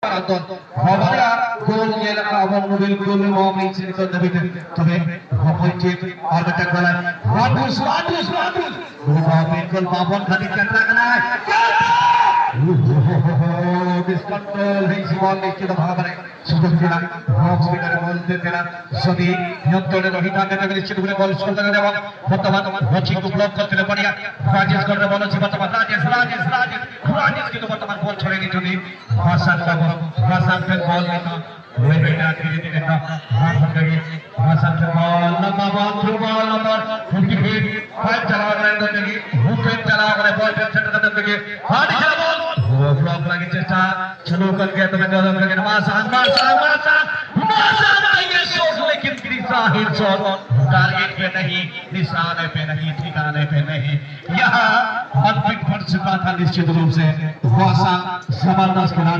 हमारा गोल ये लगा अब मोबाइल गोल में वो अपनी चीज़ को दबी दे तुम्हें वो कोई चीज़ और बच्चा बोला वाटूस वो अपने गोल बाबन खाती चक्रा करना है डिस्कंट्रोल है इसी बॉल में किधर भाग रहे सुबह किला बॉक्स में कर बॉल दे देना सभी नियंत्रण में रोहित आने तक निश्चित रूप से बॉल स्कोर करने वाला वर्तमान बच्ची को ब्लॉक करते हुए बढ़िया राजेश कर रहे बॉल अच्छी राजेश की तो वर्तमान बॉल छोड़ेगी चुनी Hasan पे बॉल लेना वे बेटा धीरे-धीरे ना हाथ लगे Hasan पे बॉल लंबा ball through ball number 58 five चला रहे हैं लगी हुकेन चला रहे बॉल पे सेट करते लगे हार्ड चला बॉल वो ब्लॉक लगी चेष्टा चलो कर गया तो मैं गलत कर गया मासा आएंगे शॉट लेकिन ग्रीसा हिट शॉट टारगेट पे नहीं निशाने पे नहीं ठिकाने पे नहीं यहाँ अनफिट पड़ चुका था निश्चित रूप से जबरदस्त खिलाड़ी